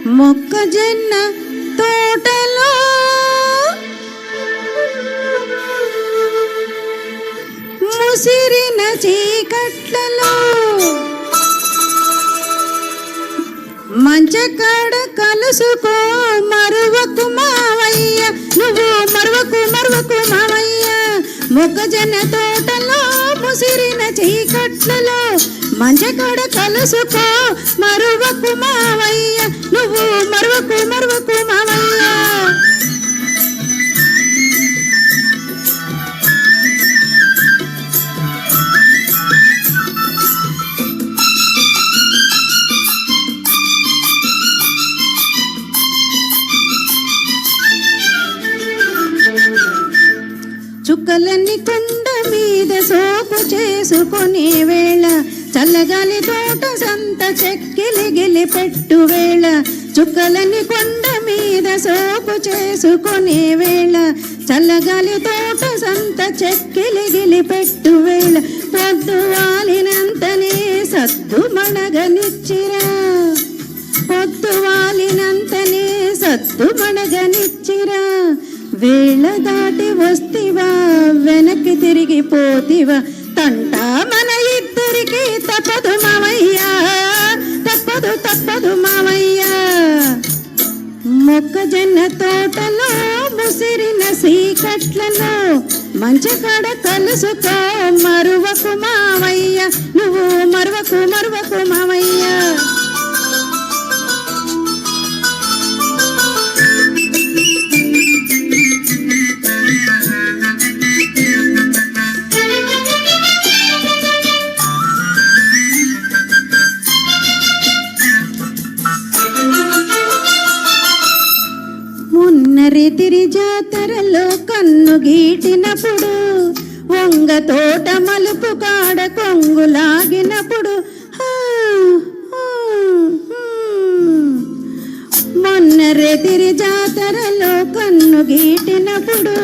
మొక్కజొన్న తోటలో ముసిరిన చీకట్లలో మంచకాడ కలుసుకో మరువకు మావయ్య, నువ్వు మరువకు మరువకు మావయ్య. మొక్కజొన్న తోటలో ముసిరిన చీకట్లలో మంచకాడ కలుసుకో మరువకు మావయ్య, నువ్వు మరువకు మరువకు మావయ్య. చుక్కలన్నీ కొండ మీద సోకు చేసుకునే వేళ, చల్లగాలి తోట సంత చెక్కిలిగిలి పెట్టు వేళ. చుక్కలన్నీ కొండ మీద సోకు చేసుకునే వేళ, చల్లగాలి తోట సంత చెక్కిలిగిలి పెట్టు వేళ. పొద్దు వాలినంతనే సద్దు మణగనిచ్చిరా, పొద్దు వాలినంతనే సద్దు మణగనిచ్చిరా. వేళ దాటి వస్తివా వెనక్కి తిరిగిపోతివా, తంట మన ఇద్దరికి తప్పదు మావయ్యా, తప్పదు తప్పదు మావయ్యా. మొక్కజొన్న తోటలో ముసిరిన సీకట్లలో మంచకాడ కలుసుకో మరువకు మావయ్య, నువ్వు మరువకు మరువకు మావయ్య. తిరి జాతరలో కన్ను గీటినప్పుడు, వంగ తోట మలుపు కాడ కొంగులాగినప్పుడు, మొన్న రేతిరి జాతరలో కన్ను గీటినప్పుడు,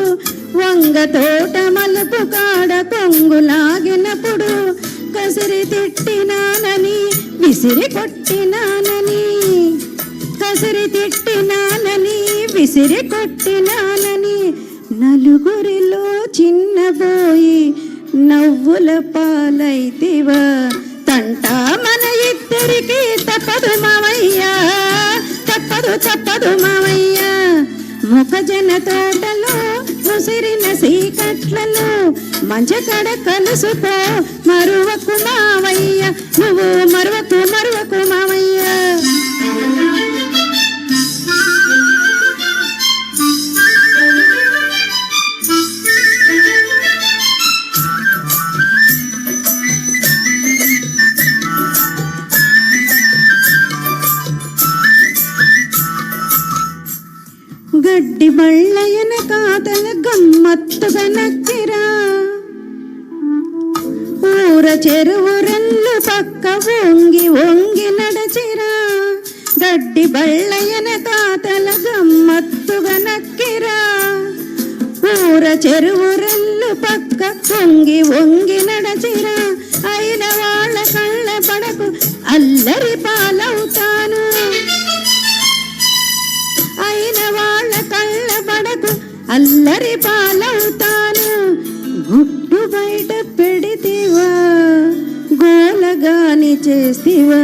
వంగ తోట మలుపు కాడ కొంగులాగినప్పుడు, కసిరి తిట్టినానని విసిరి కొట్టినానని, కసిరి తిట్టినానని విసిరి కొట్టినానని, నలుగురిలో చిన్నబోయి నవ్వుల పాలైతివా, తంట మన ఇద్దరికి తప్పదు మావయ్యా, తప్పదు తప్పదు మావయ్యా. మొక్కజొన్న తోటలో ముసిరిన సీకట్లలో మంచకాడ కలుసుకో మరువకు మావయ్య, నువ్వు మరువకు మరువకు మావయ్య. గడ్డి బళ్ళయన కాతల గమ్మత్తుగా నక్కిరా, ఊర చెరువు రెల్లు పక్క వంగి వంగి నడచిరా. గడ్డి బళ్ళయన కాతల గమ్మత్తుగా నక్కిరా, ఊర చెరువు రెల్లు పక్క వంగి వంగి నడచిరా. అయిన వాళ్ళ కళ్ళ పడకు అల్లరి పాలవుతాను, అయిన వాళ్ళ కళ్ళ పడకు అల్లరి పాలవుతాను. గుడ్డు బయట పెడితివా గోలగాని చేస్తివా,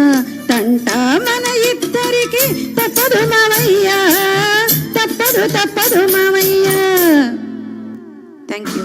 తంట మన ఇద్దరికి తప్పదు మావయ్యా, తప్పదు తప్పదు మావయ్యా. Thank you.